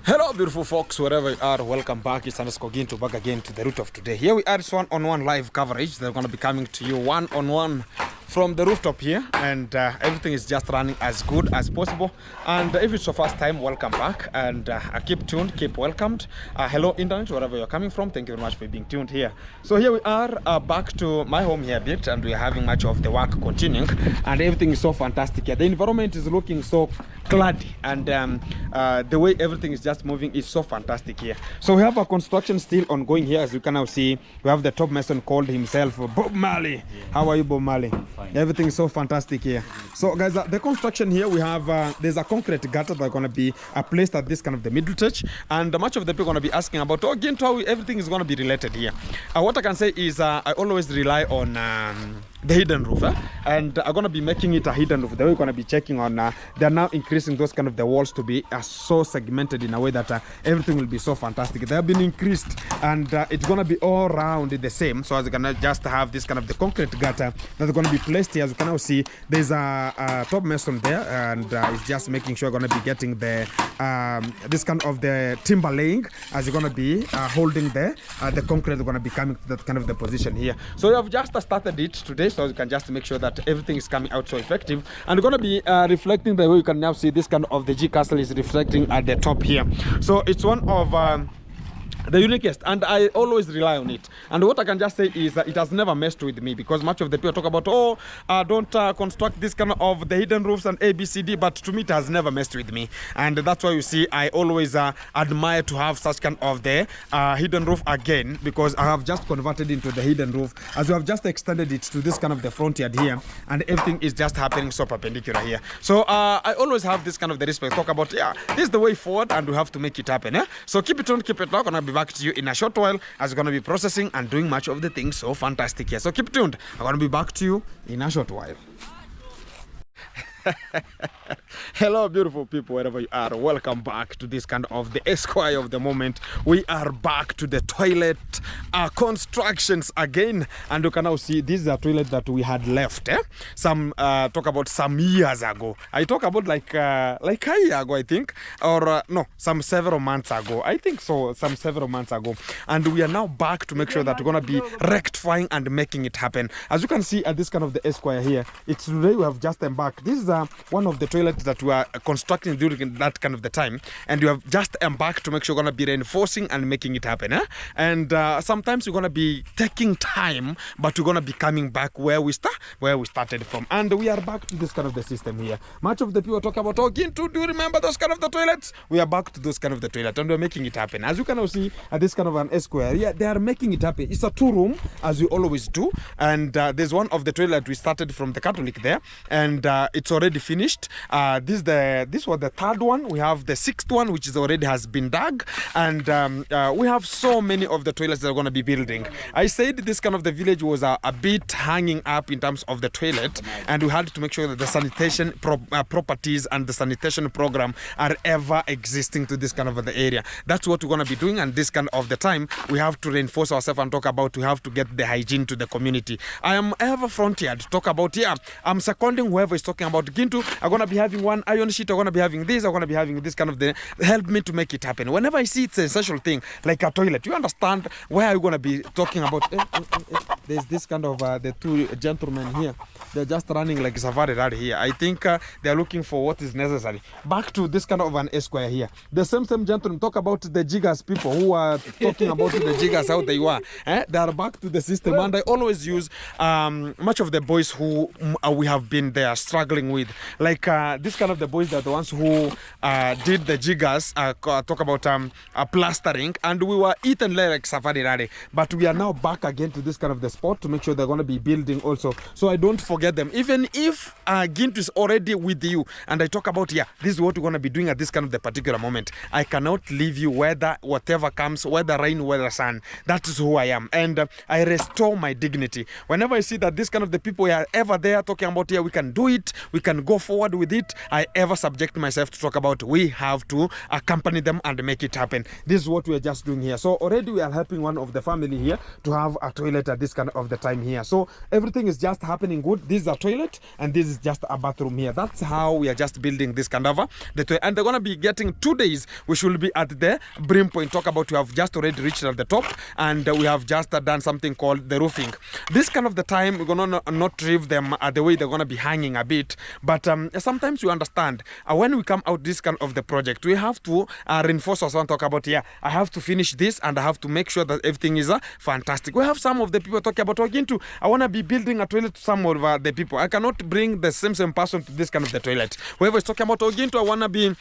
Hello beautiful folks, wherever you are, welcome back. It's Gintu back again to the root of today. Here we are, it's one-on-one live coverage. They're going to be coming to you one-on-one from the rooftop here, and everything is just running as good as possible. And if it's your first time, welcome back, and keep tuned, keep welcomed. Hello internet, wherever you're coming from, thank you very much for being tuned here. So here we are back to my home here a bit, and we're having much of the work continuing, and everything is so fantastic here. The environment is looking so cloudy, and the way everything is just moving is so fantastic here. So we have a construction still ongoing here. As you can now see, we have the top mason called himself Bob Marley. Yeah. How are you, Bob Marley? Fine. Everything is so fantastic here. So guys, the construction here, we have there's a concrete gutter that's going to be placed at this kind of the middle touch, and much of the people are going to be asking about, oh, Gintu, everything is going to be related here. What I can say is I always rely on the hidden roof, and I'm going to be making it a hidden roof. The way we're going to be checking on they're now increasing those kind of the walls to be so segmented in a way that everything will be so fantastic. They have been increased, and it's going to be all round the same. So as you can just have this kind of the concrete gutter that's going to be placed here. As you can now see, there's a top mason there, and it's just making sure we're going to be getting the this kind of the timber laying as you're going to be holding the concrete is going to be coming to that kind of the position here. So we have just started it today, so you can just make sure that everything is coming out so effective, and we're going to be reflecting the way you can now see this kind of the G castle is reflecting at the top here. So it's one of the uniquest, and I always rely on it. And what I can just say is that it has never messed with me, because much of the people talk about, oh, don't construct this kind of the hidden roofs and ABCD, but to me it has never messed with me. And that's why you see I always admire to have such kind of the hidden roof again, because I have just converted into the hidden roof, as we have just extended it to this kind of the front yard here, and everything is just happening so perpendicular here. So I always have this kind of the respect, talk about, yeah, this is the way forward, and we have to make it happen. So keep it on, keep it locked, and I'll be back to you in a short while, as we're going to be processing and doing much of the things so fantastic here. So keep tuned, I'm going to be back to you in a short while. Hello beautiful people, wherever you are, welcome back to this kind of the Esquire of the moment. We are back to the toilet constructions again, and you can now see this is a toilet that we had left some talk about some years ago. I talk about like a year ago, I think, or no, some several months ago, I think so, some several months ago, and we are now back to make sure that we're going to be rectifying and making it happen. As you can see at this kind of the Esquire here, it's today we have just embarked. This is one of the toilets that we are constructing during that kind of the time, and we have just embarked to make sure we're going to be reinforcing and making it happen. And sometimes we're going to be taking time, but we're going to be coming back where we started from, and we are back to this kind of the system here. Much of the people talk about, oh, Gintu, do you remember those kind of the toilets? We are back to those kind of the toilet, and we're making it happen. As you can now see at this kind of an Esquire, yeah, they are making it happen. It's a 2-room, as we always do, and there's one of the toilet we started from the Catholic there, and it's already finished. This was the 3rd one. We have the 6th one, which is already has been dug, and we have so many of the toilets that are going to be building. I said this kind of the village was a bit hanging up in terms of the toilet, and we had to make sure that the sanitation properties and the sanitation program are ever existing to this kind of the area. That's what we're going to be doing, and this kind of the time we have to reinforce ourselves and talk about, we have to get the hygiene to the community. I am ever frontier to talk about, yeah, I'm seconding whoever is talking about Gintu. I'm going to be having one iron sheet, I'm going to be having this, I'm going to be having this kind of the help me to make it happen. Whenever I see it's a essential thing like a toilet, you understand where I'm going to be talking about. There's this kind of the 2 gentlemen here, they're just running like safari rally here. I think they're looking for what is necessary. Back to this kind of an Esquire here, the same gentlemen talk about the jiggers, people who are talking about the jiggers, how they were, they are back to the system. And I always use much of the boys who we have been there struggling with, like this kind of the boys, that are the ones who did the jiggers, talk about plastering, and we were eaten like safari rally, but we are now back again to this kind of the spot to make sure they're going to be building also, so I don't forget them. Even if Gintu is already with you and I talk about, yeah, this is what we're going to be doing at this kind of the particular moment, I cannot leave you whether whatever comes, whether rain, whether sun. That is who I am, and I restore my dignity whenever I see that this kind of the people are ever there talking about, yeah, we can do it, we can go forward with it. I ever subject myself to talk about, we have to accompany them and make it happen. This is what we are just doing here. So already we are helping one of the family here to have a toilet at this kind of the time here. So everything is just happening good. this is a toilet and this is just a bathroom here. That's how we are just building this kind of the toilet. And they're going to be getting 2 days. We should be at the brim point. Talk about we have just already reached at the top, and we have just done something called the roofing. This kind of the time we're going to not leave them the way they're going to be hanging a bit, but sometimes you understand when we come out this kind of the project, we have to reinforce us and talk about, yeah, I have to finish this and I have to make sure that everything is fantastic. We have some of the people talking about, Gintu, I want to be building a toilet to some of the people. I cannot bring the same person to this kind of the toilet. Whoever is talking about, Gintu, I want to be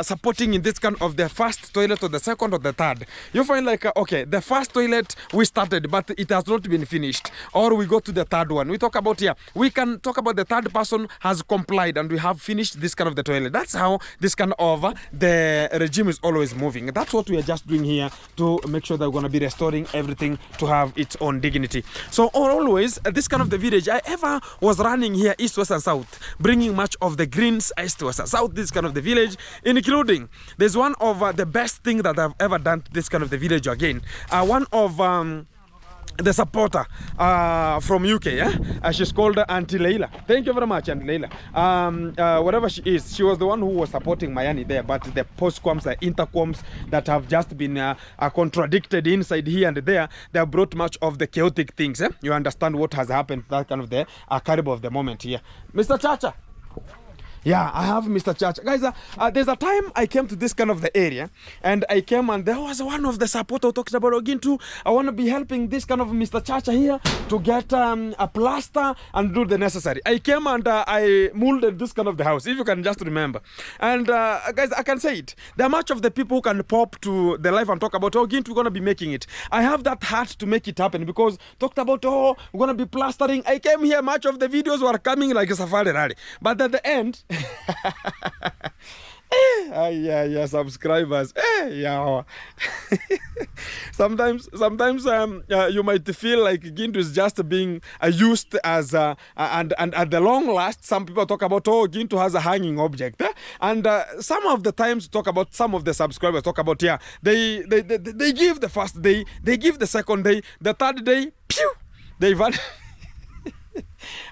supporting in this kind of the first toilet or the second or the third. You find like, okay, the first toilet we started, but it has not been finished. Or we go to the third one. We talk about, yeah, we can talk about the third person has complied and we have finished this kind of the toilet. That's how this kind of the regime is always moving. That's what we are just doing here to make sure that we're going to be restoring everything to have its own dignity. So always this kind of the village, I ever was running here east, west and south, bringing much of the greens east, west and south, this kind of the village, including there's one of the best thing that I've ever done to this kind of the village again. One of the supporter from UK, yeah? She's called Auntie Leila. Thank you very much, Auntie Leila. Whatever she is, she was the one who was supporting Mayani there, but the postcoms, the intercoms that have just been contradicted inside here and there, they have brought much of the chaotic things. You understand what has happened, that kind of the caliber of the moment here. Mr. Chacha. Yeah, I have Mr. Chacha. Guys, there's a time I came to this kind of the area, and I came and there was one of the supporters talking about, Gintu, I want to be helping this kind of Mr. Chacha here to get a plaster and do the necessary. I came and I molded this kind of the house, if you can just remember. And guys, I can say it. There are much of the people who can pop to the live and talk about, Gintu, we're going to be making it. I have that heart to make it happen because talked about, we're going to be plastering. I came here, much of the videos were coming like a safari rally. But at the end, yeah, subscribers. Yeah. sometimes you might feel like Gintu is just being used as and at the long last, some people talk about, Gintu has a hanging object, and some of the times talk about, some of the subscribers talk about, yeah, they give the first day, they give the second day, the third day, pew, they vanish.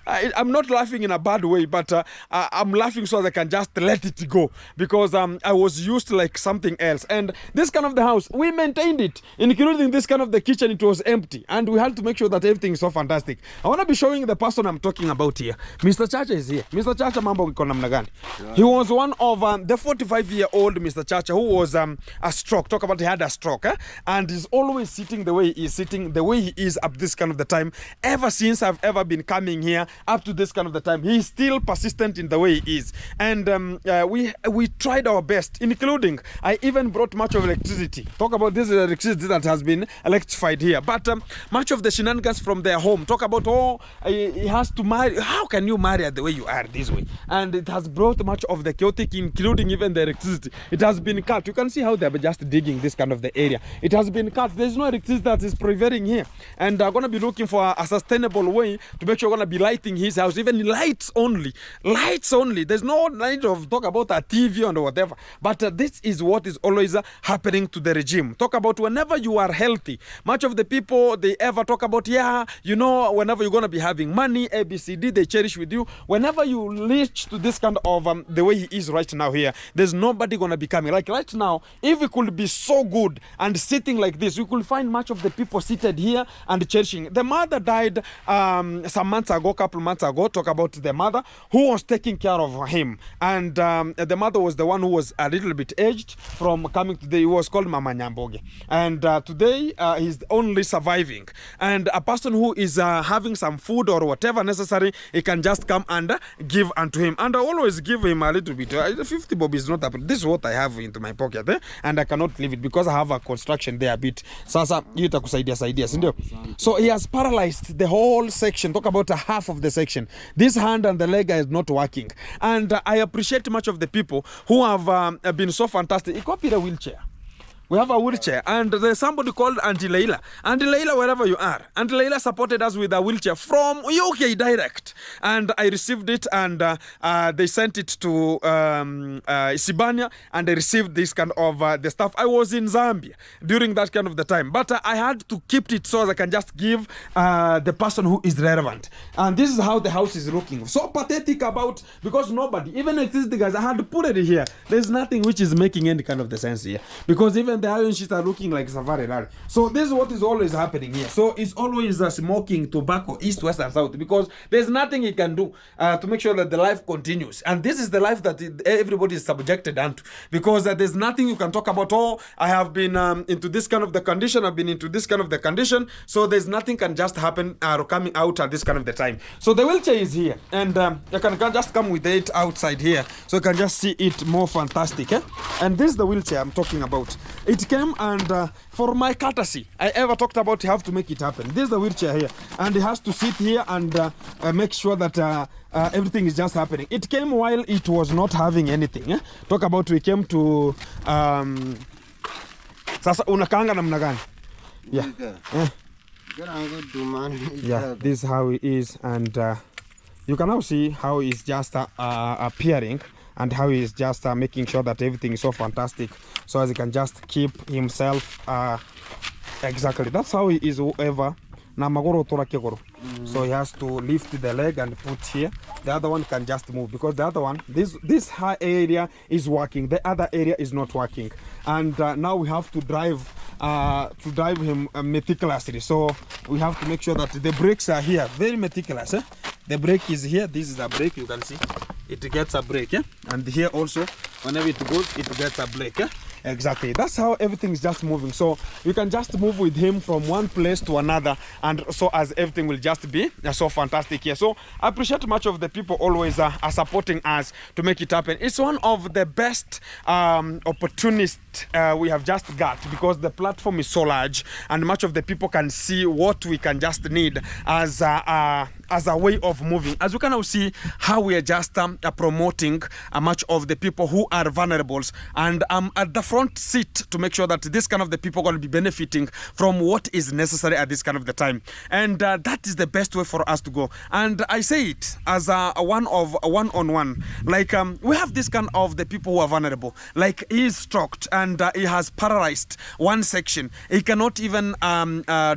I'm not laughing in a bad way, but I'm laughing so that I can just let it go, because I was used to like something else. And this kind of the house, we maintained it, including this kind of the kitchen. It was empty, and we had to make sure that everything is so fantastic. I want to be showing the person I'm talking about here. Mr. Chacha is here. Mr. Chacha, mambo iko namna gani? He was one of the 45-year-old Mr. Chacha who was a stroke. Talk about he had a stroke, and he's always sitting the way he's sitting, the way he is up this kind of the time. Ever since I've ever been coming here, up to this kind of the time, he's still persistent in the way he is. And we tried our best, including I even brought much of electricity. Talk about this electricity that has been electrified here, but much of the shenanigans from their home. Talk about, he has to marry. How can you marry the way you are this way? And it has brought much of the chaotic, including even the electricity. It has been cut. You can see how they're just digging this kind of the area. It has been cut. There's no electricity that is prevailing here, and they're going to be looking for a sustainable way to make sure we're going to be lighting his house, even lights only. There's no need of talk about a TV or whatever, but this is what is always happening to the regime. Talk about whenever you are healthy, much of the people, they ever talk about, yeah, you know, whenever you're going to be having money, ABCD, they cherish with you. Whenever you reach to this kind of the way he is right now here, there's nobody going to be coming. Like right now, if we could be so good and sitting like this, we could find much of the people seated here and cherishing. The mother died some months ago, couple months ago. Talk about the mother who was taking care of him, and the mother was the one who was a little bit aged from coming today. He was called Mama Nyamboge, and today he's only surviving. And a person who is having some food or whatever necessary, he can just come and give unto him. And I always give him a little bit. 50 bob is not up. This is what I have into my pocket, and I cannot leave it because I have a construction there a bit. Sasa itakusaidia sindio? So he has paralyzed the whole section. Talk about a half of the section. This hand and the leg is not working, and I appreciate much of the people who have been so fantastic. He copied a wheelchair. We have a wheelchair, and there's somebody called Auntie Leila. Auntie Leila, wherever you are, Auntie Leila supported us with a wheelchair from UK direct, and I received it, and they sent it to Sibania, and I received this kind of the stuff. I was in Zambia during that kind of the time, but I had to keep it so as I can just give the person who is relevant. And this is how the house is looking. So pathetic about, because nobody, even existing guys, I had to put it here. There's nothing which is making any kind of the sense here, because even the iron sheets are looking like safari rally. So this is what is always happening here. So it's always smoking tobacco east, west, and south, because there's nothing he can do to make sure that the life continues. And this is the life that everybody is subjected unto, because there's nothing you can talk about. Oh, I have been into this kind of the condition, I've been into this kind of the condition, so there's nothing can just happen coming out at this kind of the time. So the wheelchair is here, and you can just come with it outside here, so you can just see it more fantastic. And this is the wheelchair I'm talking about. It came, and for my courtesy, I ever talked about, you have to make it happen. This is the wheelchair here, and it has to sit here and make sure that everything is just happening. It came while it was not having anything. Talk about, we came to sasa unakaanga namna gani? Yeah. Yeah, this is how it is, and you can now see how it's just appearing, and how he's just making sure that everything is so fantastic, so as he can just keep himself exactly. That's how he is, whoever. So he has to lift the leg and put here. The other one can just move, because the other one, this high area is working, the other area is not working, and now we have to drive him meticulously. So we have to make sure that the brakes are here, very meticulous. The brake is here. This is a brake, you can see it gets a brake, and here also whenever it goes, it gets a brake. Exactly, that's how everything is just moving. So you can just move with him from one place to another, and so as everything will just be so fantastic here. So I appreciate much of the people always are supporting us to make it happen. It's one of the best opportunities we have just got, because the platform is so large, and much of the people can see what we can just need as a way of moving. As you can now see how we are just promoting much of the people who are vulnerables, and at the front seat to make sure that this kind of the people are going to be benefiting from what is necessary at this kind of the time. And that is the best way for us to go. And I say it as a one-on-one. Like we have this kind of the people who are vulnerable. Like he is stroked, and he has paralyzed one section. He cannot even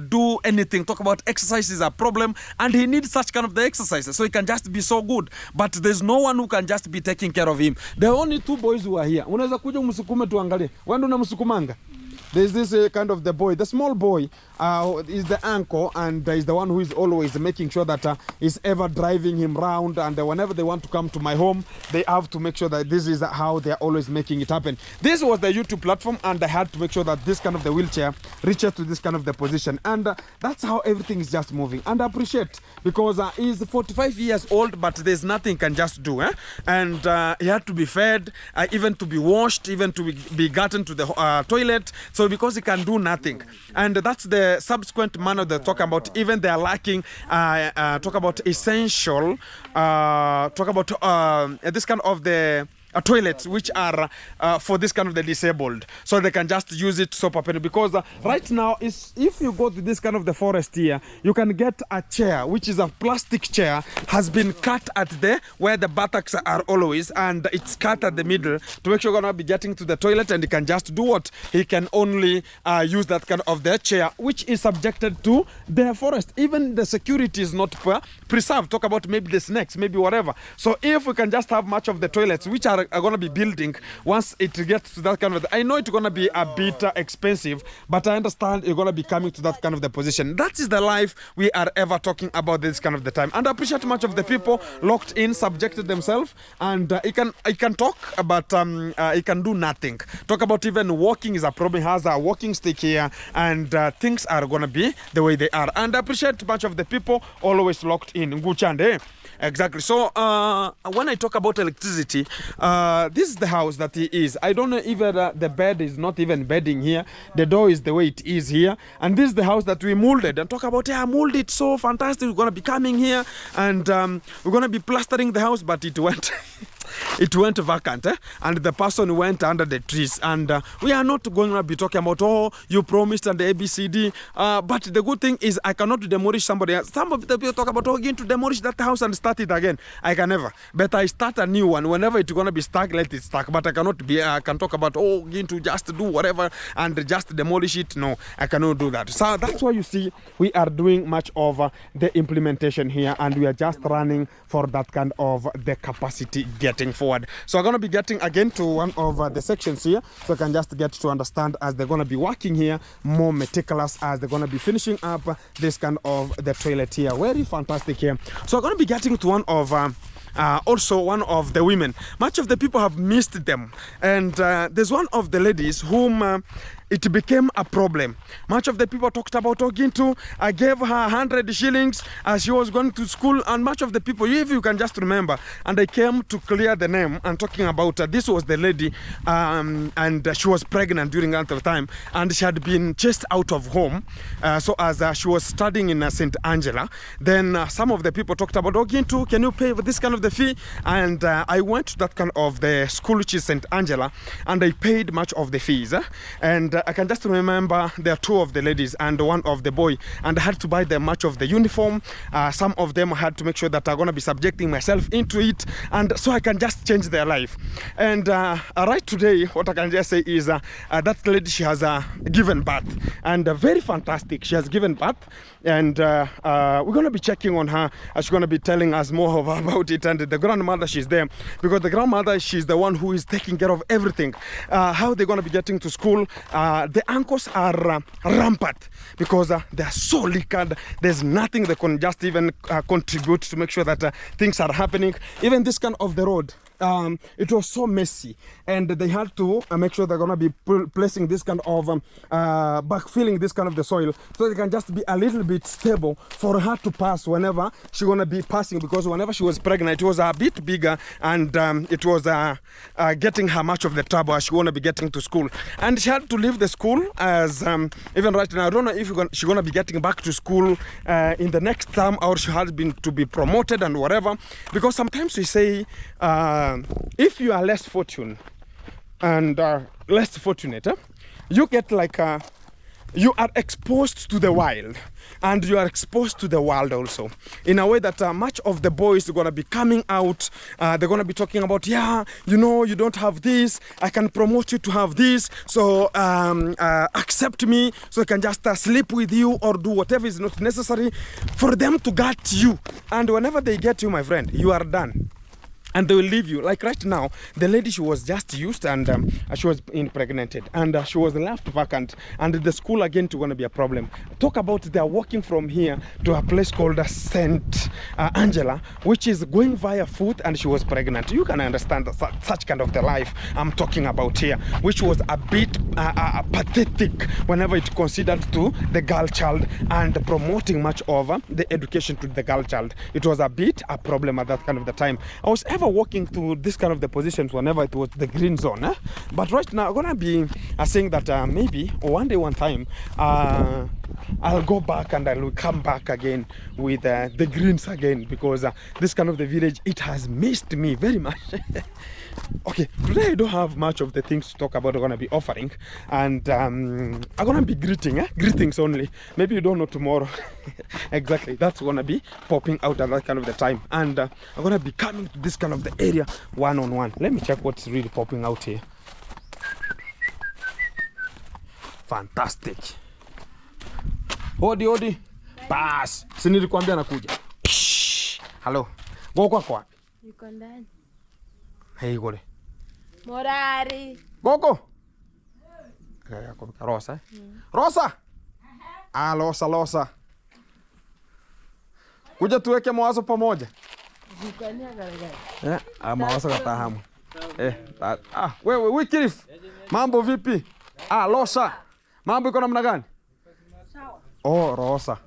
do anything. Talk about exercise is a problem, and he needs such kind of the exercises, so he can just be so good. But there's no one who can just be taking care of him. There are only two boys who are here. Unaweza kuja umsukume tuangalie. Wendo unamsukumanga? There's this kind of the boy, the small boy is the uncle, and is the one who is always making sure that is ever driving him around, and whenever they want to come to my home, they have to make sure that this is how they're always making it happen. This was the YouTube platform, and I had to make sure that this kind of the wheelchair reaches to this kind of the position, and that's how everything is just moving. And I appreciate, because he's 45 years old, but there's nothing can just do, and he had to be fed, even to be washed, even to be gotten to the toilet. So because he can do nothing, and that's the subsequent manner they talk about. Even they are lacking talk about essential talk about this kind of the toilets which are for this kind of the disabled, so they can just use it so properly. Because right now is, if you go to this kind of the forest here, you can get a chair which is a plastic chair, has been cut at the where the buttocks are always, and it's cut at the middle to make sure you're gonna be getting to the toilet, and he can just do what he can only use that kind of the chair, which is subjected to the forest. Even the security is not preserved. Talk about maybe the snakes, maybe whatever. So if we can just have much of the toilets which are going to be building once it gets to that kind of, I know it's going to be a bit expensive, but I understand you're going to be coming to that kind of the position. That is the life we are ever talking about this kind of the time. And I appreciate much of the people locked in, subjected themselves, and he can talk, but he can do nothing. Talk about even walking is a problem. He has a walking stick here, and things are going to be the way they are. And I appreciate much of the people always locked in. Nguchande. Exactly. So when I talk about electricity, this is the house that he is. I don't know if the bed is not even bedding here. The door is the way it is here. And this is the house that we molded. And talk about, yeah, molded so fantastic. We're going to be coming here, and we're going to be plastering the house, but it went... it went vacant, and the person went under the trees. And we are not going to be talking about, oh, you promised and the ABCD. But the good thing is I cannot demolish somebody else. Some of the people talk about, oh, going to demolish that house and start it again. I can never. But I start a new one. Whenever it's going to be stuck, let it stuck. But I cannot be, I can talk about, oh, going to just do whatever and just demolish it. No, I cannot do that. So that's why you see we are doing much of the implementation here, and we are just running for that kind of the capacity getting forward. So I'm going to be getting again to one of the sections here, so I can just get to understand as they're going to be working here more meticulous as they're going to be finishing up this kind of the toilet here. Very fantastic here. So I'm going to be getting to one of also one of the women. Much of the people have missed them, and there's one of the ladies whom it became a problem. Much of the people talked about Gintu. I gave her 100 shillings as she was going to school, and much of the people, if you can just remember, and I came to clear the name and talking about this was the lady, and she was pregnant during that time, and she had been chased out of home. So as she was studying in St. Angela, then some of the people talked about, oh, Gintu, can you pay this kind of the fee? And I went to that kind of the school, which is St. Angela, and I paid much of the fees. And I can just remember there are two of the ladies and one of the boy, and I had to buy them much of the uniform. Some of them I had to make sure that I'm going to be subjecting myself into it, and so I can just change their life. And right today, what I can just say is that lady, she has given birth, and very fantastic. She has given birth, and we're going to be checking on her. She's going to be telling us more about it, and the grandmother, she's there because the grandmother, she's the one who is taking care of everything. How they're going to be getting to school. The uncles are rampant because they are so liquored. There's nothing they can just even contribute to make sure that things are happening. Even this kind of the road, it was so messy, and they had to make sure they're gonna be placing this kind of backfilling this kind of the soil, so they can just be a little bit stable for her to pass whenever she's gonna be passing, because whenever she was pregnant it was a bit bigger, and it was getting her much of the trouble as she wanna be getting to school, and she had to leave the school as even right now I don't know if she's gonna be getting back to school in the next term, or she has been to be promoted and whatever, because sometimes we say if you are less fortunate and less fortunate, you get like you are exposed to the wild, and you are exposed to the world also in a way that much of the boys are going to be coming out. They're going to be talking about, yeah, you know, you don't have this, I can promote you to have this, so accept me so I can just sleep with you or do whatever is not necessary for them to get you. And whenever they get you, my friend, you are done. And they will leave you. Like right now, the lady, she was just used, and she was impregnated, and she was left vacant, and the school again to going to be a problem. Talk about they are walking from here to a place called St. Angela, which is going via foot, and she was pregnant. You can understand such kind of the life I'm talking about here, which was a bit pathetic whenever it considered to the girl child and promoting much of the education to the girl child. It was a bit a problem at that kind of the time. I was ever walking to this kind of the positions whenever it was the green zone, but right now I'm gonna be saying that maybe one day, one time, I'll go back and I'll come back again with the greens again, because this kind of the village, it has missed me very much. Okay, today I don't have much of the things to talk about. I'm gonna be offering, and I'm gonna be greetings only. Maybe you don't know tomorrow. Exactly, that's gonna be popping out at that kind of the time, and I'm gonna be coming to this kind of the area one-on-one. Let me check what's really popping out here. Fantastic. Odi bas, si nilikwambia nakuja. Hello, goko kwa yuko ndani. Hey gole Morari goko kaya kwa Rosa Rosa Losa kuja tuweke mawazo pamoja. Mawazo katahamu. Wewe Wycliffe, mambo vipi? Losa, mambo iko namna gani? Sawa. Oh, Rosa.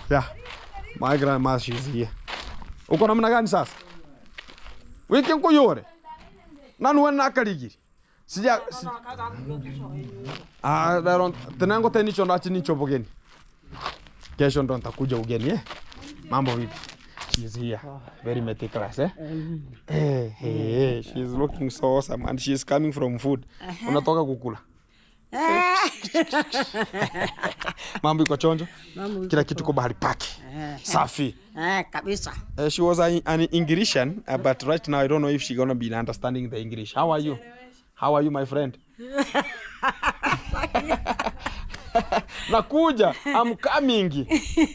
Yeah, my grandma, she's here. Uko namna gani sasa? Wiki nkuyore. Nanu wana kaligiri. Sija tenango tenicho ndachi nicho bogeni. Kesho ndo nitakuja ugeni Mambo vipi? She's here. Very meticulous, eh? Hey, she's looking so awesome and she's coming from food. Unatoka kukula. Mambo iko chonjo? Kila kitu kwa bahari paki. Safi. Kabisa. She was an Englishan, but right now I don't know if she's gonna be understanding the English. How are you? How are you, my friend? Nakuja. I'm coming.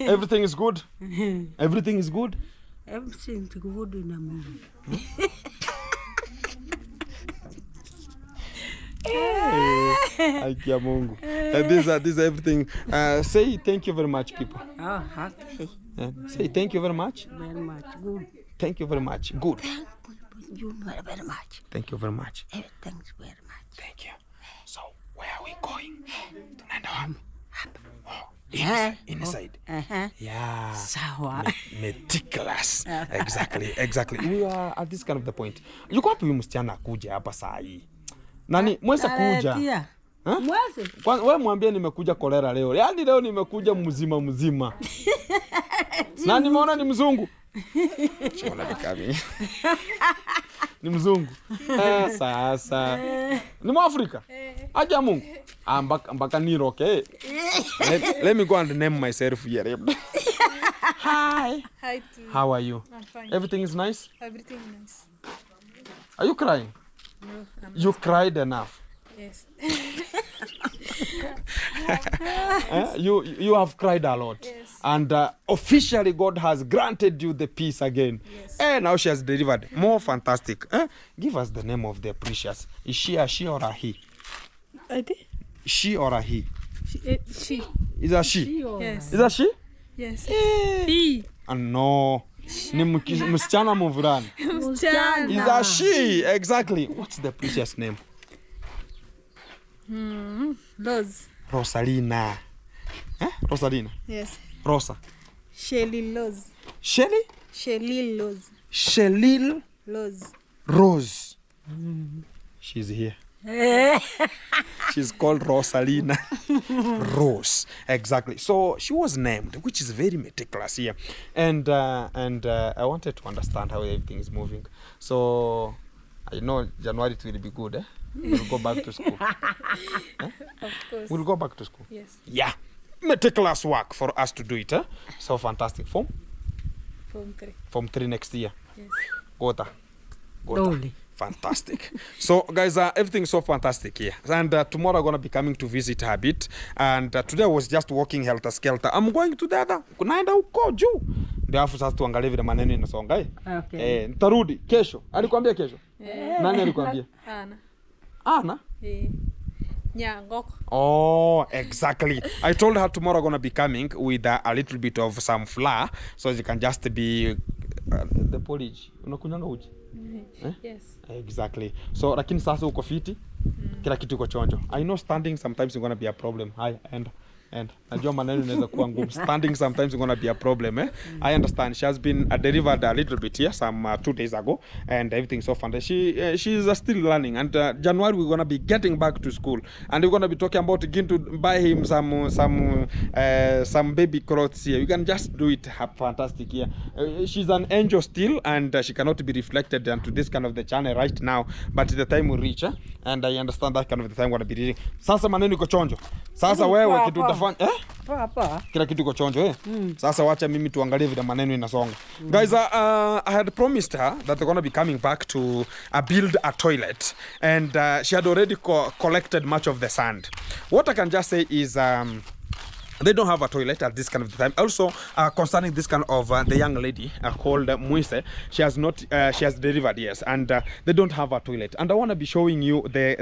Everything is good? Everything is good? Everything is good in a movie. Aikia Mungu. These are everything. Say thank you very much, people. Oh, okay. Say thank you very much. Very much. Good. Thank you very much. Good. Thank you very much. Thank you very much. Thanks very much. Thank you. So, where are we going? Tunaenda wapi? Inside. Yeah. Sawa. Meticulous. Exactly. We are at this kind of the point. Yuko wapi huyu msichana kuja hapa saa hii? Nani mweza kuja? Mwezi. Wewe mwambie nimekuja kolera leo. Yaani leo nimekuja mzima. Na nimeona ni mzungu. Chona nikami. Ni mzungu. Sasa. Ni Mwafrika? Acha Mungu. Mpaka niroke. Let me go and name myself here. Hi. Hi to you. How are you? I'm fine. Everything is nice? Everything nice. Are you crying? No, I'm You cried enough. Yes. You have cried a lot. Yes. And officially God has granted you the peace again. Yes. Now she has delivered. More fantastic. Give us the name of the precious. Is she a she or a he? I did. She or a he? She. Is a she? Yes. Is a she? Yes. He. No. Ni msichana mvulana. Is a she? Exactly. What's the precious name? Loz. Rosalina. Rosalina. Yes. Rosa. Shelly Loz. Shelly? Shelly Loz. Shelil Loz. Rose. She's here. She's called Rosalina Rose. Exactly. So she was named, which is very meticulous here. And I wanted to understand how everything is moving. So I know January it will be good, eh? We'll go back to school. Of course. We'll go back to school. Yes. Yeah. Meticulous work for us to do it, eh? So fantastic. Form 3. Form 3 next year. Yes. Gota. Dole. Fantastic. So guys, everything's so fantastic here. And tomorrow I'm going to be coming to visit her a bit. And today I was just walking helter skelter. I'm going to the other. Kunaenda huko juu. Ndio afu sasa tuangalie vile maneno inasonga. Okay. Nitarudi kesho. Alikwambia kesho? Nani alikwambia? Ana? Nyangok. Oh, exactly. I told her tomorrow I'm going to be coming with a little bit of some flour so she can just be the porridge. Unakunyanga uji? Yes. Exactly. So lakini sasa uko fiti? Kila kitu iko chonjo. I know standing sometimes is going to be a problem. Hi, and najua maneno inaweza kuwa ngumu. Standing sometimes is going to be a problem, eh? I understand. She has been delivered a little bit here some 2 days ago and everything so fun. She is still learning, and January we're going to be getting back to school and we're going to be talking about Gintu buy him some baby clothes here. You can just do it fantastic here. She's an angel still, and she cannot be reflected onto this kind of the channel right now, but the time will reach, eh? And I understand that kind of the time we're going to be reading. Sasa maneno iko chonjo. Sasa wewe kitu utafanya Papa. kila kitu iko chonjo, eh? Sasa wacha mimi tuangalie vile maneno inasonga. Guys, I had promised her that they're going to be coming back to build a toilet, and she had already collected much of the sand. What I can just say is they don't have a toilet at this kind of time. Also, concerning this kind of the young lady called Muise, she has delivered, yes, and they don't have a toilet. And I want to be showing you the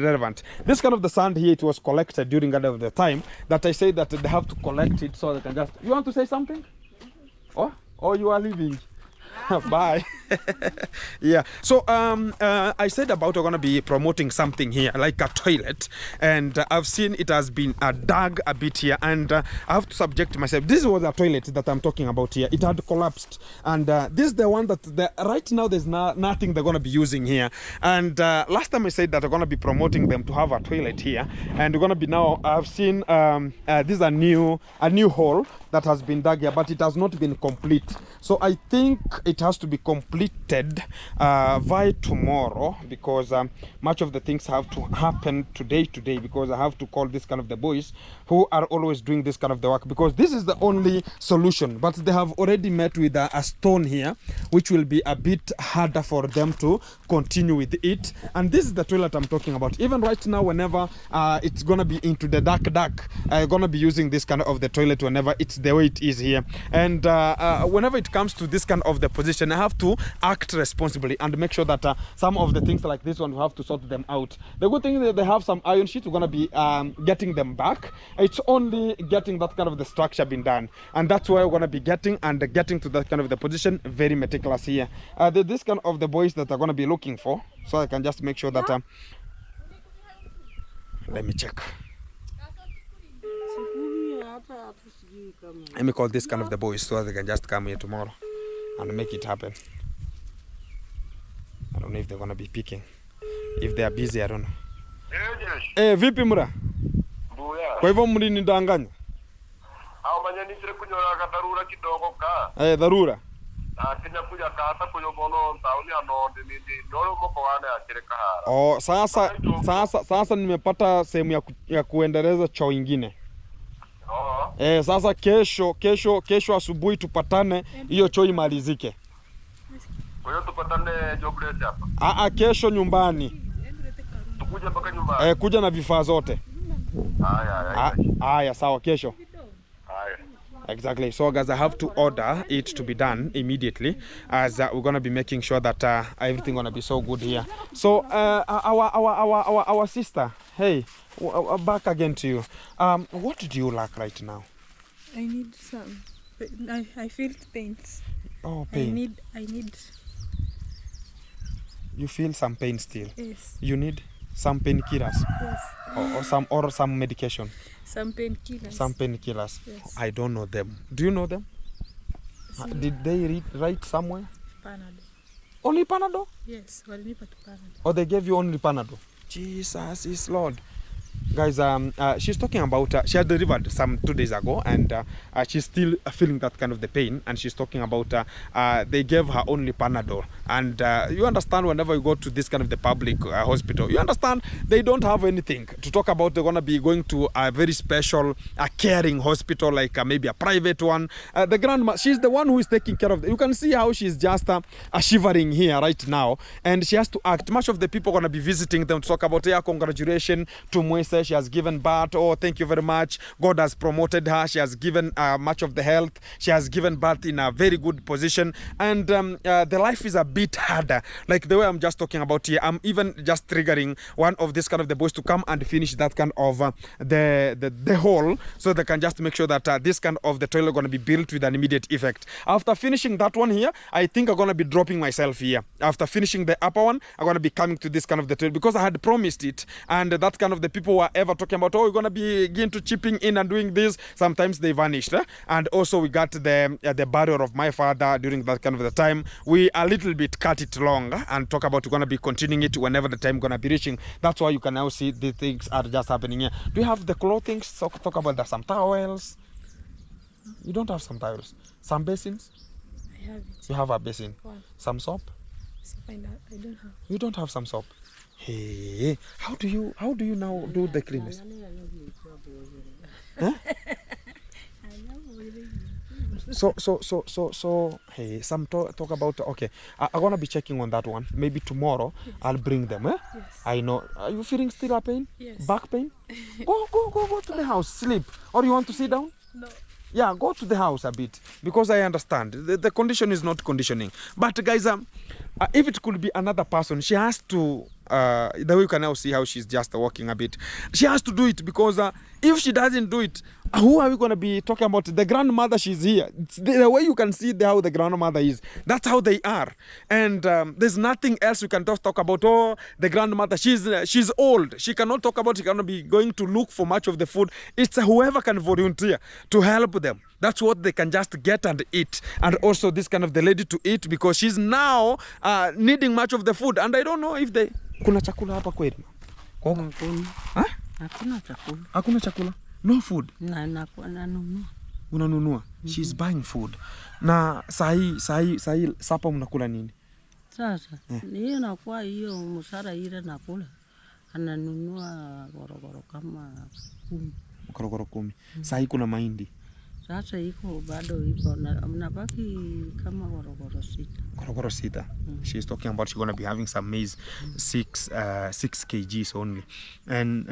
relevant. This kind of the sand here, it was collected during the time that I say that they have to collect it so they can just. You want to say something? Oh, you are leaving. Bye. Yeah. So I said about we're gonna be promoting something here, like a toilet, and I've seen it has been dug a bit here, and I have to subject myself. This was a toilet that I'm talking about here. It had collapsed, and this is the one that right now there's nothing they're gonna be using here. And last time I said that we're gonna be promoting them to have a toilet here, and we're gonna be now. I've seen this is a new hole that has been dug here, but it has not been complete. So I think it has to be completed by tomorrow, because much of the things have to happen today because I have to call this kind of the boys who are always doing this kind of the work, because this is the only solution. But they have already met with a stone here, which will be a bit harder for them to continue with it. And this is the toilet I'm talking about. Even right now, whenever it's gonna be into the dark, I'm gonna be using this kind of the toilet whenever it's the way it is here. And whenever it comes to this kind of the position, I have to act responsibly and make sure that some of the things like this one, we have to sort them out. The good thing is that they have some iron sheets. We're gonna be getting them back. It's only getting that kind of the structure being done, and that's why we're gonna be getting to that kind of the position very meticulous here. This kind of the boys that are gonna be looking for, so I can just make sure that let me check. Let me call this kind of the boys so they can just come here tomorrow and make it happen. I don't know if they're gonna be picking. If they are busy, I don't know. Vipi mura? Kwa hivyo mlinidanganya? Au manyanitire kunyora dharura kidogo ka. Dharura. Kenya kuja ka hata kuyobono tauni anonde ni ndoro moko wane akire kahara. Oh, sasa nimepata sehemu ya kuendeleza choo ingine. Sasa kesho asubuhi tupatane, hiyo choo imalizike. Kwa hiyo tupatane jobless hapa. Kesho nyumbani. Tukuje mpaka nyumbani. Kuja na vifaa zote. Haya, sawa, kesho. Exactly. So guys, I have to order it to be done immediately, as we're gonna be making sure that everything gonna be so good here. So our sister, hey, back again to you. What do you lack right now? I need some. I feel pains. Oh, pain. I need. You feel some pain still? Yes. You need some painkillers? Yes. Or some medication? Some painkillers. Some painkillers. Yes. I don't know them. Do you know them? Did they write somewhere? Panadol. Only Panadol? Yes. Walinipa tu Panadol. Or they gave you only Panadol? Jesus is Lord. Guys, she's talking about she had delivered some 2 days ago, and she's still feeling that kind of the pain, and she's talking about they gave her only Panadol. And you understand, whenever you go to this kind of the public hospital, you understand they don't have anything to talk about. They're gonna be going to a very special caring hospital, like maybe a private one. The grandma, she's the one who is taking care of them. You can see how she's just shivering here right now, and she has to act. Much of the people are gonna be visiting them to talk about, yeah, congratulations to Moise, she has given birth. Oh, thank you very much. God has promoted her. She has given much of the health. She has given birth in a very good position, and the life is a bit harder. Like the way I'm just talking about here, I'm even just triggering one of this kind of the boys to come and finish that kind of the hole, so they can just make sure that this kind of the toilet going to be built with an immediate effect. After finishing that one here, I think I'm going to be dropping myself here. After finishing the upper one, I'm going to be coming to this kind of the toilet, because I had promised it, and that kind of the people were ever talking about, oh, we're going to begin to chipping in and doing this. Sometimes they vanished. And also we got the burial of my father during that kind of the time. We a little bit cut it long and talk about we're going to be continuing it whenever the time going to be reaching. That's why you can now see the things are just happening here. Do you have the clothing? So talk about that. Some towels? You don't have some towels. Some basins? I have it. You have a basin. One. Some soap? Soap I don't have. You don't have some soap. Hey, how do you now do the cleanness? Huh? So hey, some talk about, okay, I'm gonna be checking on that one. Maybe tomorrow. Yes. I'll bring them. Yes. I know. Are you feeling still a pain? Yes. Back pain? Go to the house, sleep. Or you want to sit down? No. Yeah, go to the house a bit, because I understand the condition is not conditioning. But guys, if it could be another person, she has to, the way you can now see how she's just walking a bit, she has to do it, because if she doesn't do it, Who are we going to be talking about? The grandmother, she's here. The way you can see how the grandmother is, that's how they are. And there's nothing else we can just talk about. Oh, the grandmother, she's old. She cannot talk about, she cannot be going to look for much of the food. It's whoever can volunteer to help them. That's what they can just get and eat. And also this kind of the lady to eat, because she's now needing much of the food. And I don't know if they... Kuna chakula hapa kweli? Hakuna chakula. Hakuna chakula? No food? Nanunua. Unanunua? She's buying food. Na sahi sapa mnakula nini? Sasa, hiyo nakuwa hiyo msara ile nakula. Ananunua gorogoro kama 10. Gorogoro 10. Sahi kuna mahindi. Sasa iko bado iko mnabaki kama gorogoro 6. Gorogoro 6. She's talking about she's going to be having some maize, 6 kgs only. And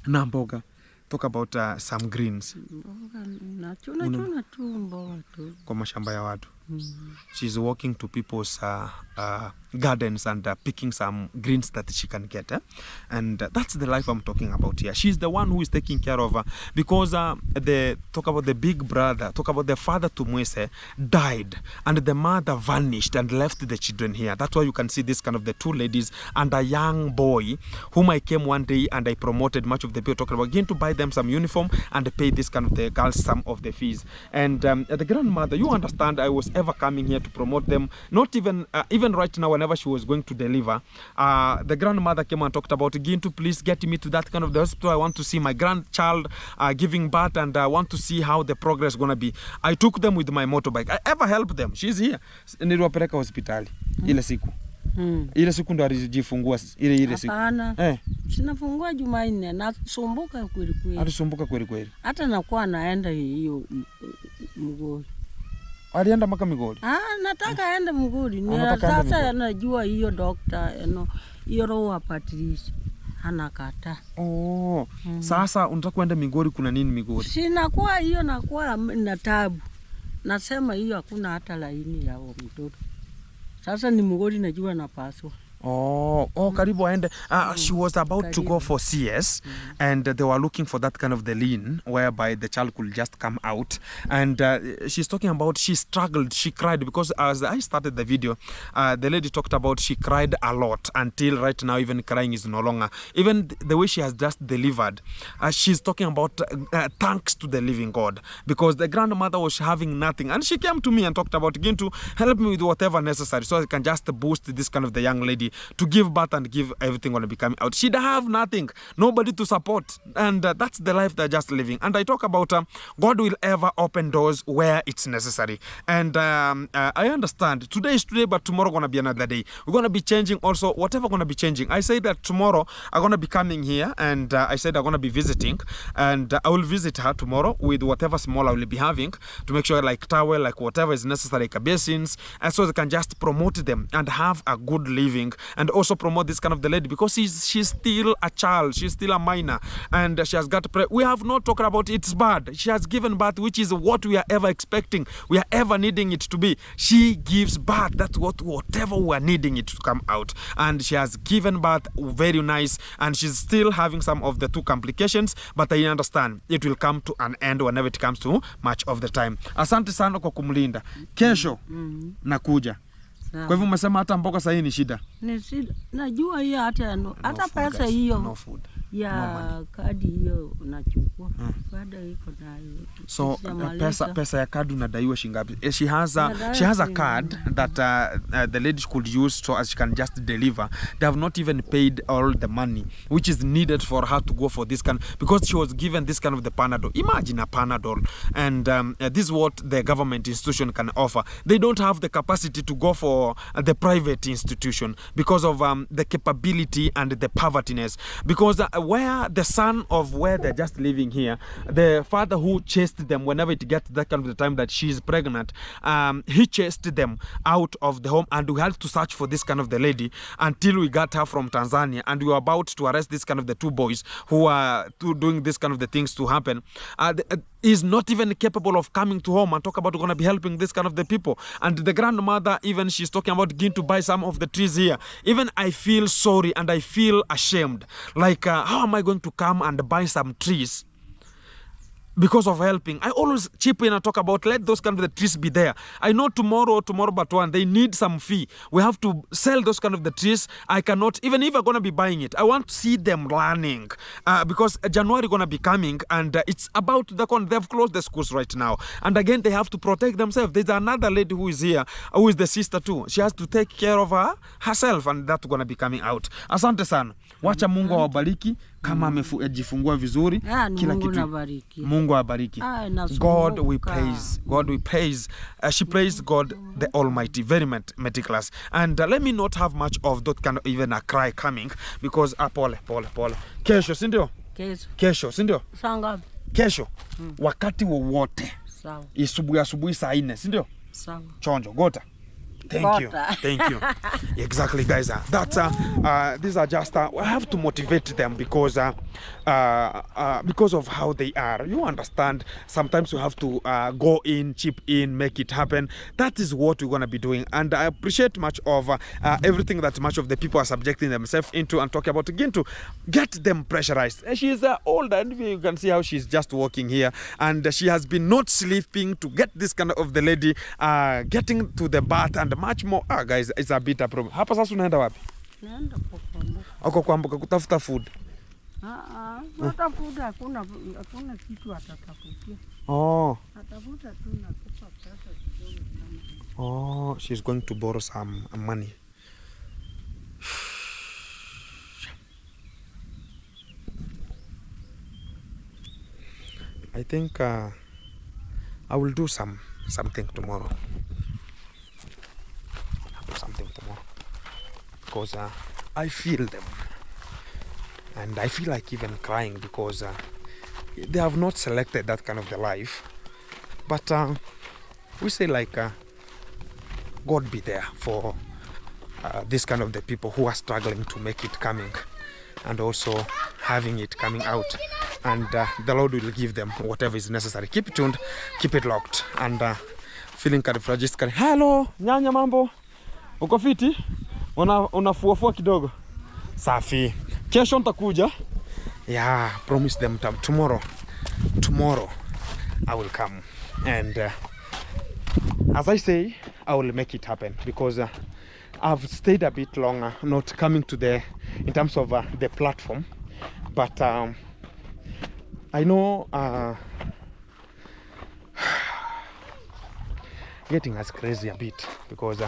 na mboga. Talk about some greens. Mboga na chuna tu mboga tu. Kwa mashamba ya watu. She's walking to people's gardens and picking some greens that she can get. And that's the life I'm talking about here. She's the one who is taking care of her, because talk about the big brother, talk about the father to Mwese died, and the mother vanished and left the children here. That's why you can see this kind of the 2 ladies and a young boy whom I came one day and I promoted. Much of the people talking about, going to buy them some uniform and pay this kind of the girls some of the fees. And the grandmother, you understand, I was ever coming here to promote them. Not even right now, whenever she was going to deliver, the grandmother came and talked about, Gintu, please get me to that kind of the hospital. I want to see my grandchild giving birth, and I want to see how the progress is going to be. I took them with my motorbike. I ever helped them. She's here. Niliwapeleka hospitali ile siku. Ile siku ndo alijifungua ile siku. Hapana. Sinafungua Jumanne, nasumbuka kweli kweli. Alisumbuka kweli kweli. Hata nakuwa naenda hiyo Mgori. Alienda mpaka Migori? Nataka aende Mgori. Sasa najua hiyo doctor, hiyo roho Patrice anakata. Sasa unataka kwenda Migori, kuna nini Migori? Sinakuwa hiyo nakuwa na tabu. Nasema hiyo hakuna hata laini ya mtoto. Sasa ni Mgori najua napaswa. Karibu aende. She was about to go for CS, and they were looking for that kind of the lean whereby the child could just come out. And she's talking about she struggled, she cried, because as I started the video, the lady talked about she cried a lot until right now even crying is no longer. Even the way she has just delivered, she's talking about thanks to the living God, because the grandmother was having nothing, and she came to me and talked about, Gintu, help me with whatever necessary so I can just boost this kind of the young lady to give birth and give everything going to be coming out. She'd have nothing, nobody to support, and that's the life they're just living. And I talk about God will ever open doors where it's necessary. And I understand today is today, but tomorrow going to be another day. We're going to be changing also, whatever going to be changing. I say that tomorrow I'm going to be coming here, and I said I'm going to be visiting, and I will visit her tomorrow with whatever small I will be having to make sure like towel, like whatever is necessary, like basins, and so they can just promote them and have a good living. And also promote this kind of the lady, because she's still a child, she's still a minor, and she has got we have not talked about it's bad. She has given birth, which is what we are ever expecting, we are ever needing it to be. She gives birth, that's whatever we are needing it to come out, and she has given birth very nice, and she's still having some of the 2 complications, but I understand it will come to an end whenever it comes to much of the time. Asante sana kwa kumlinda. Kesho nakuja. Kwa hivyo umesema hata mboga sasa ni shida. Ni shida. Najua hiyo hata pesa hiyo. No food. Ya kadi hiyo unachukua. Baada iko nayo. So pesa ya kadi unadaiwa shingapi? She has a card that the lady could use so as she can just deliver. They have not even paid all the money which is needed for her to go for this kind, because she was given this kind of the Panadol. Imagine a Panadol, and this is what the government institution can offer. They don't have the capacity to go for the private institution because of the capability and the povertiness, because where the son of where they're just living here, the father who chased them whenever it gets that kind of the time that she's pregnant, he chased them out of the home, and we had to search for this kind of the lady until we got her from Tanzania, and we were about to arrest this kind of the 2 boys who are doing this kind of the things to happen. Is not even capable of coming to home and talk about going to be helping this kind of the people. And the grandmother, even she's talking about going to buy some of the trees here. Even I feel sorry and I feel ashamed. Like, how am I going to come and buy some trees because of helping. I always chip in and talk about let those kind of the trees be there. I know tomorrow but one, they need some fee. We have to sell those kind of the trees. I cannot, even if I'm going to be buying it, I want to see them learning because January going to be coming and it's about they've closed the schools right now. And again, they have to protect themselves. There's another lady who is here, who is the sister too. She has to take care of herself and that's going to be coming out. Asante sana. Wacha Mungu awabariki kama amejifungua vizuri kila kitu. Mungu awabariki. God we praise. God we praise. She praised God the Almighty, very meticulous. And let me not have much of that kind of even a cry coming because pole. Kesho, si ndio? Kesho, si ndio? Sanga. Kesho. Wakati wowote. Sawa. Asubuhi saa 4, si ndio? Sawa. Chonjo, gota. Thank you. Exactly, guys. These are just I have to motivate them because of how they are. You understand? Sometimes you have to go in, chip in, make it happen. That is what we're gonna be doing, and I appreciate much of everything that much of the people are subjecting themselves into and talking about Gintu. Get them pressurized. She's old, and you can see how she's just walking here, and she has been not sleeping to get this kind of the lady getting to the bath and much more. Guys, it's a bit a problem. Hapa sasa unaenda wapi? Naenda kukwambuka. Uko kwambuka kutafuta food. Atafuta hakuna kitu atatafutia. Atafuta tu na kupa pesa kidogo. She's going to borrow some money. I think I will do something tomorrow. Because I feel them and I feel like even crying because they have not selected that kind of the life, but we say like God be there for this kind of the people who are struggling to make it coming and also having it coming out, and the Lord will give them whatever is necessary. Keep it tuned, keep it locked, and feeling cardiophagistic. Hello nyanya, mambo, uko fiti? Unafuafua kidogo? Safi. Kesho nitakuja. Yeah, promise them tomorrow I will come, and as I say, I will make it happen because I've stayed a bit longer not coming to in terms of the platform, but I know getting as crazy a bit because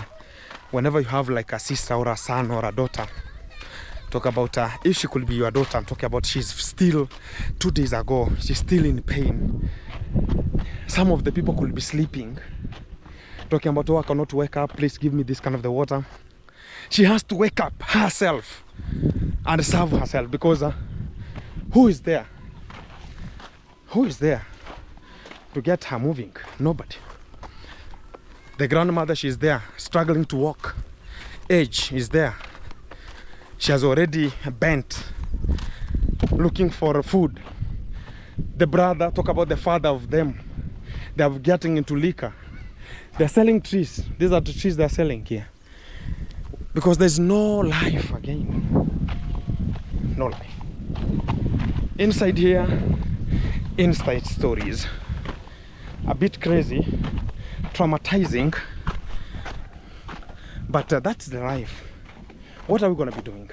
whenever you have like a sister or a son or a daughter, talk about if she could be your daughter, I'm talking about she's still 2 days ago, she's still in pain. Some of the people could be sleeping, talking about, I cannot wake up, please give me this kind of the water. She has to wake up herself and serve herself because who is there to get her moving? Nobody. The grandmother, she's there struggling to walk. Age is there, she has already bent looking for food. The brother, talk about the father of them, they are getting into liquor. They're selling trees. These are the trees they're selling here because there's no life again. No life inside here. Inside stories a bit crazy, traumatizing, but that's the life. What are we going to be doing?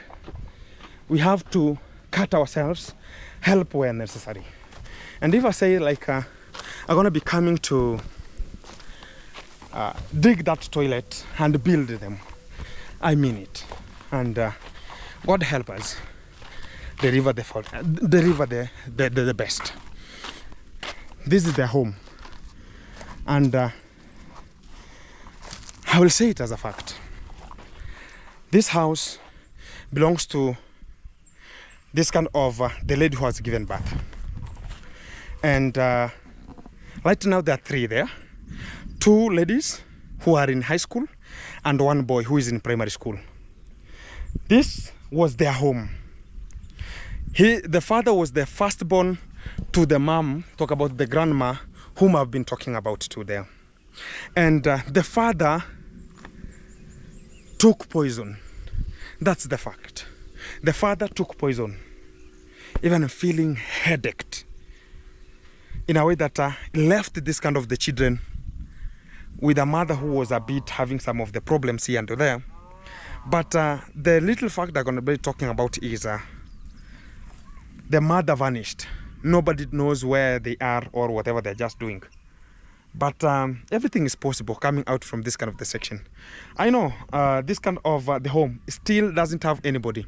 We have to cut ourselves, help where necessary. And if I say like I'm going to be coming to dig that toilet and build them, I mean it. And God help us deliver the best. This is their home, and I will say it as a fact. This house belongs to this kind of the lady who has given birth, and right now there are 3 there, 2 ladies who are in high school and 1 boy who is in primary school. This was their home. The father was the firstborn to the mom, talk about the grandma whom I've been talking about to there. And the father took poison. That's the fact. The father took poison, even feeling headache. in a way that left this kind of the children with a mother who was a bit having some of the problems here and there. But the little fact I'm going to be talking about is the mother vanished. Nobody knows where they are or whatever they're just doing. But everything is possible coming out from this kind of the section. I know this kind of the home still doesn't have anybody.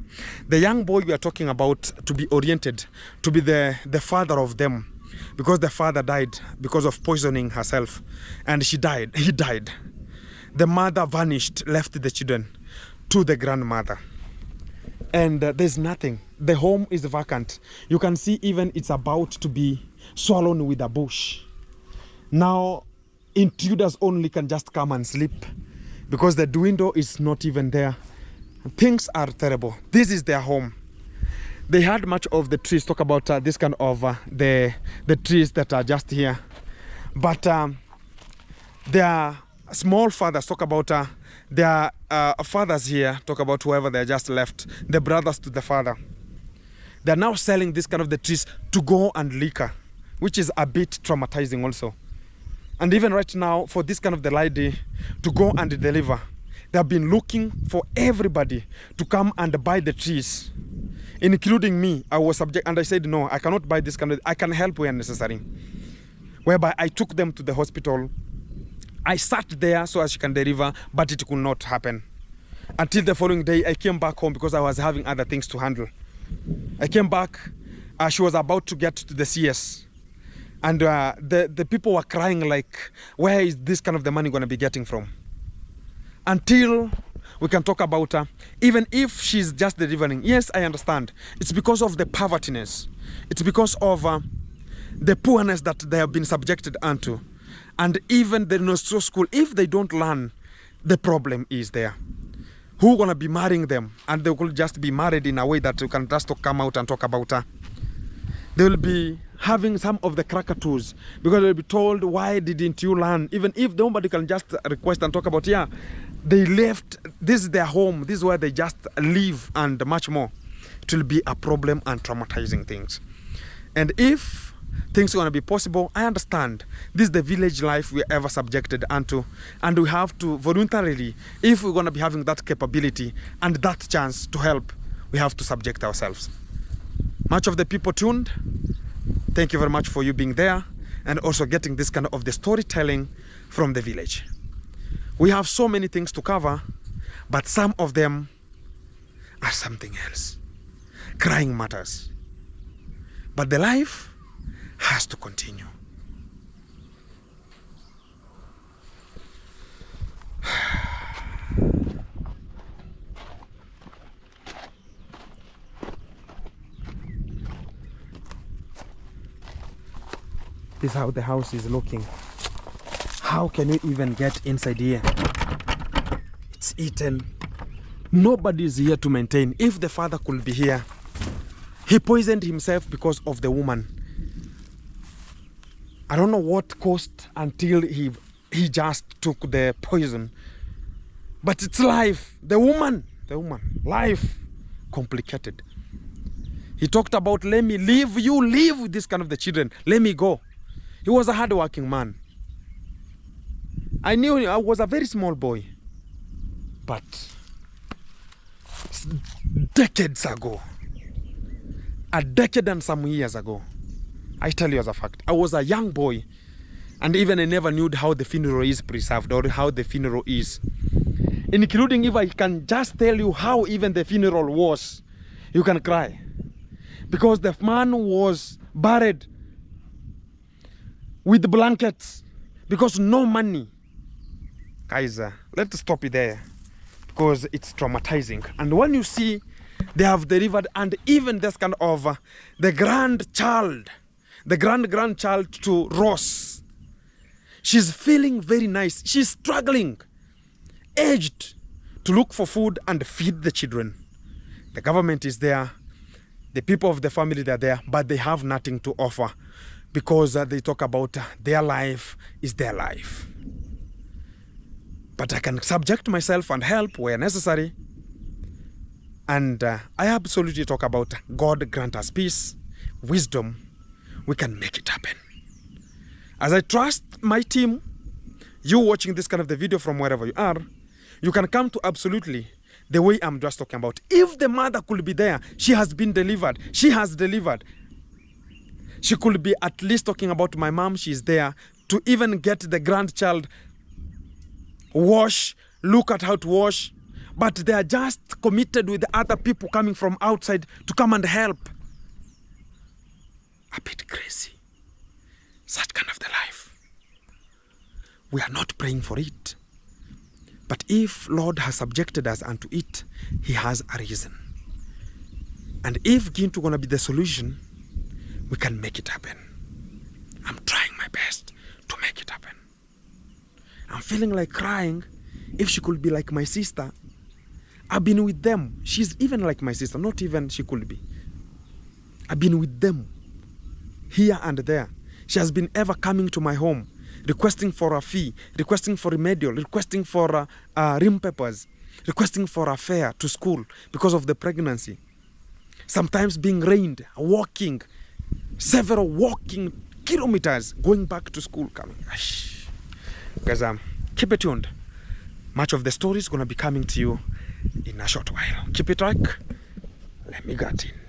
The young boy we are talking about to be oriented, to be the father of them, because the father died because of poisoning herself, and he died. The mother vanished, left the children to the grandmother, and there's nothing. The home is vacant. You can see even it's about to be swallowed with a bush. Now intruders only can just come and sleep because the window is not even there. Things are terrible. This is their home. They had much of the trees. Talk about this kind of the trees that are just here, but their small fathers, talk about their fathers here, talk about whoever they just left, the brothers to the father. They're now selling this kind of the trees to go and liquor, which is a bit traumatizing also. And even right now, for this kind of the lady to go and deliver, they have been looking for everybody to come and buy the trees, including me. I was subject, and I said, no, I cannot buy this kind of, I can help where necessary. Whereby I took them to the hospital. I sat there so as she can deliver, but it could not happen. Until the following day, I came back home because I was having other things to handle. I came back, she was about to get to the CS. And the people were crying like, where is this kind of the money going to be getting from? Until we can talk about her, even if she's just delivering. Yes, I understand. It's because of the povertiness. It's because of the poorness that they have been subjected unto. And even the nursery school, if they don't learn, the problem is there. Who going to be marrying them? And they will just be married in a way that you can just come out and talk about her. They will be having some of the crackatoos because they'll be told, why didn't you learn? Even if nobody can just request and talk about, yeah, they left, this is their home, this is where they just live, and much more. It will be a problem and traumatizing things. And if things are going to be possible, I understand this is the village life we are ever subjected unto, and we have to voluntarily, if we're going to be having that capability and that chance to help, we have to subject ourselves. Much of the people tuned, thank you very much for you being there and also getting this kind of the storytelling from the village. We have so many things to cover, but some of them are something else. Crying matters. But the life has to continue. This is how the house is looking. How can we even get inside here? It's eaten. Nobody is here to maintain. If the father could be here, he poisoned himself because of the woman. I don't know what caused until he just took the poison. But it's life. The woman, life complicated. He talked about, let me leave you, live with this kind of the children. Let me go. He was a hard-working man. I knew I was a very small boy. But decades ago, a decade and some years ago, I tell you as a fact, I was a young boy, and even I never knew how the funeral is preserved or how the funeral is. Including if I can just tell you how even the funeral was, you can cry. Because the man was buried with blankets because no money. Guys, let's stop it there because it's traumatizing. And when you see they have delivered, and even this kind of the grandchild to Ross, she's feeling very nice. She's struggling, aged, to look for food and feed the children. The government is there, the people of the family are there, but they have nothing to offer because they talk about their life is their life. But I can subject myself and help where necessary. And I absolutely talk about God grant us peace, wisdom. We can make it happen. As I trust my team, you watching this kind of the video from wherever you are, you can come to absolutely the way I'm just talking about. If the mother could be there, she has been delivered, she has delivered. She could be at least talking about my mom, she's there to even get the grandchild wash, look at how to wash. But they are just committed with the other people coming from outside to come and help. A bit crazy. Such kind of the life. We are not praying for it. But if Lord has subjected us unto it, he has a reason. And if Gintu gonna be the solution, we can make it happen. I'm trying my best to make it happen. I'm feeling like crying. If she could be like my sister, I've been with them. She's even like my sister, not even she could be. I've been with them, here and there. She has been ever coming to my home, requesting for a fee, requesting for remedial, requesting for rim papers, requesting for a fare to school because of the pregnancy. Sometimes being rained, walking, several walking kilometers, going back to school, coming. Guys, keep it tuned. Much of the story is going to be coming to you in a short while. Keep it like. Let me get in.